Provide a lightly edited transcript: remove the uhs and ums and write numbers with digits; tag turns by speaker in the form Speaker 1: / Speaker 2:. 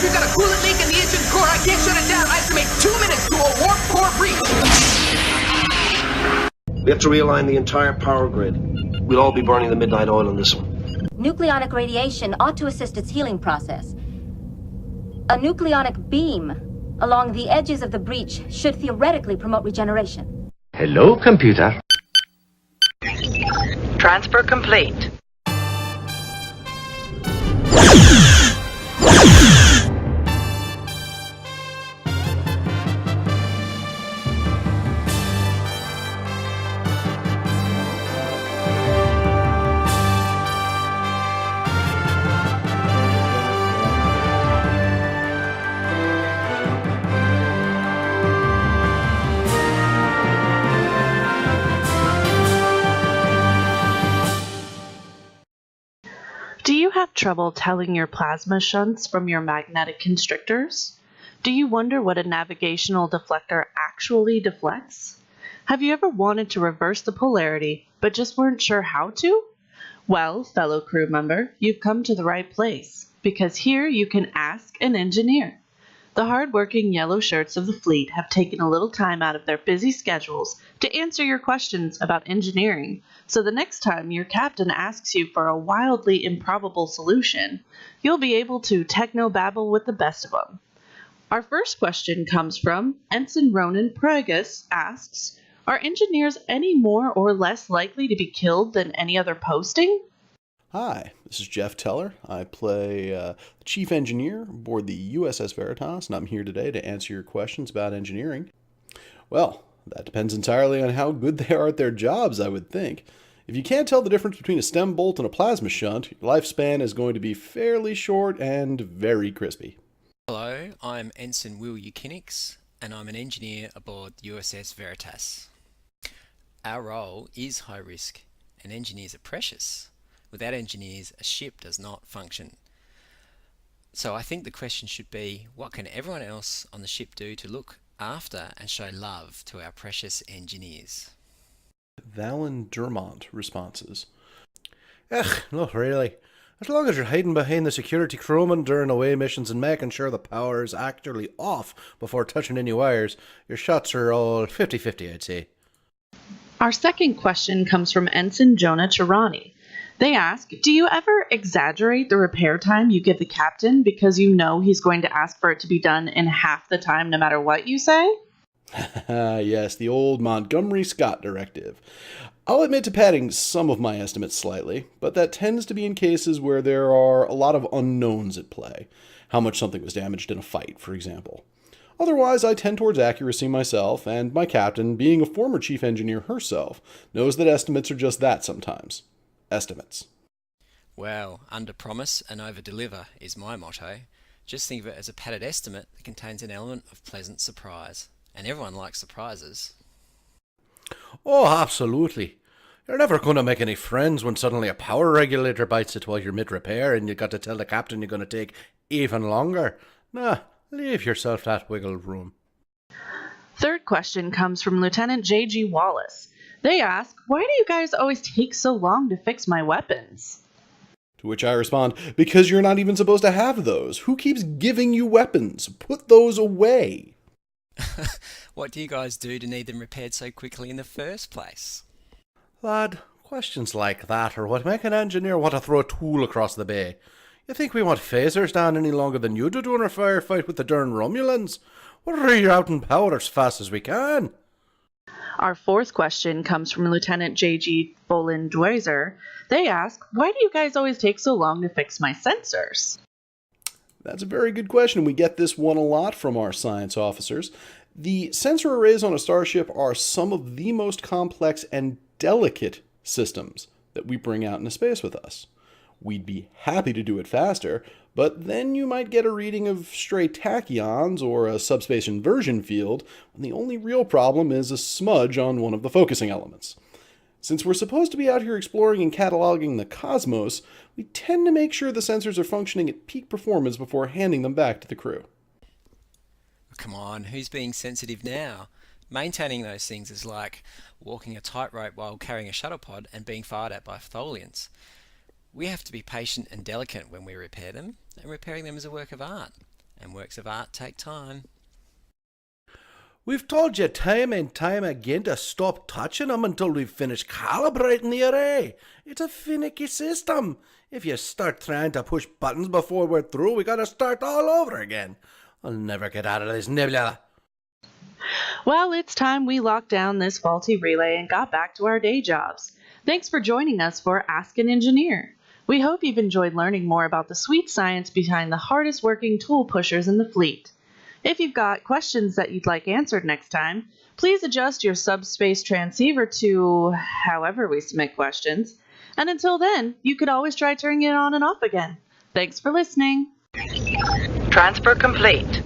Speaker 1: We've got a coolant leak in the engine core. I can't shut it down. I estimate 2 minutes to a warp core breach.
Speaker 2: We have to realign the entire power grid. We'll all be burning the midnight oil on this one.
Speaker 3: Nucleonic radiation ought to assist its healing process. A nucleonic beam along the edges of the breach should theoretically promote regeneration.
Speaker 4: Hello, computer.
Speaker 5: Transfer complete.
Speaker 6: Do you have trouble telling your plasma shunts from your magnetic constrictors? Do you wonder what a navigational deflector actually deflects? Have you ever wanted to reverse the polarity, but just weren't sure how to? Well, fellow crew member, you've come to the right place, because here you can ask an engineer. The hard-working yellow shirts of the fleet have taken a little time out of their busy schedules to answer your questions about engineering, so the next time your captain asks you for a wildly improbable solution, you'll be able to techno-babble with the best of them. Our first question comes from Ensign Ronan Pregus asks, are engineers any more or less likely to be killed than any other posting?
Speaker 7: Hi, this is Jeff Teller. I play the Chief Engineer aboard the USS Veritas, and I'm here today to answer your questions about engineering. Well, that depends entirely on how good they are at their jobs, I would think. If you can't tell the difference between a stem bolt and a plasma shunt, your lifespan is going to be fairly short and very crispy.
Speaker 8: Hello, I'm Ensign Wil Ukinix, and I'm an engineer aboard the USS Veritas. Our role is high risk, and engineers are precious. Without engineers, a ship does not function. So I think the question should be, what can everyone else on the ship do to look after and show love to our precious engineers?
Speaker 7: Valin Dermont responses.
Speaker 9: Not really. As long as you're hiding behind the security crewman during away missions and making sure the power is actually off before touching any wires, your shots are all 50-50, I'd say.
Speaker 6: Our second question comes from Ensign Jonah Chirani. They ask, do you ever exaggerate the repair time you give the captain because you know he's going to ask for it to be done in half the time no matter what you say?
Speaker 7: Yes, the old Montgomery Scott directive. I'll admit to padding some of my estimates slightly, but that tends to be in cases where there are a lot of unknowns at play. How much something was damaged in a fight, for example. Otherwise, I tend towards accuracy myself, and my captain, being a former chief engineer herself, knows that estimates are just that sometimes. Estimates.
Speaker 8: Well, under promise and over deliver is my motto. Just think of it as a padded estimate that contains an element of pleasant surprise. And everyone likes surprises.
Speaker 9: Oh, absolutely. You're never going to make any friends when suddenly a power regulator bites it while you're mid-repair and you got to tell the captain you're going to take even longer. Nah, leave yourself that wiggle room.
Speaker 6: Third question comes from Lieutenant JG Wallace. They ask, why do you guys always take so long to fix my weapons?
Speaker 7: To which I respond, because you're not even supposed to have those. Who keeps giving you weapons? Put those away.
Speaker 8: What do you guys do to need them repaired so quickly in the first place?
Speaker 9: Lad, questions like that are what make an engineer want to throw a tool across the bay. You think we want phasers down any longer than you do doing a firefight with the darn Romulans? We're rerouting power as fast as we can.
Speaker 6: Our fourth question comes from Lieutenant JG Valin Dermont. They ask, why do you guys always take so long to fix my sensors?
Speaker 7: That's a very good question. We get this one a lot from our science officers. The sensor arrays on a starship are some of the most complex and delicate systems that we bring out into space with us. We'd be happy to do it faster, but then you might get a reading of stray tachyons or a subspace inversion field when the only real problem is a smudge on one of the focusing elements. Since we're supposed to be out here exploring and cataloging the cosmos, we tend to make sure the sensors are functioning at peak performance before handing them back to the crew.
Speaker 8: Come on, who's being sensitive now? Maintaining those things is like walking a tightrope while carrying a shuttle pod and being fired at by Tholians. We have to be patient and delicate when we repair them, and repairing them is a work of art. and works of art take time.
Speaker 9: We've told you time and time again to stop touching them until we've finished calibrating the array. It's a finicky system. If you start trying to push buttons before we're through, we gotta start all over again. I'll never get out of this nebula.
Speaker 6: Well, it's time we locked down this faulty relay and got back to our day jobs. Thanks for joining us for Ask an Engineer. We hope you've enjoyed learning more about the sweet science behind the hardest working tool pushers in the fleet. If you've got questions that you'd like answered next time, please adjust your subspace transceiver to however we submit questions. And until then, you could always try turning it on and off again. Thanks for listening.
Speaker 4: Transfer complete.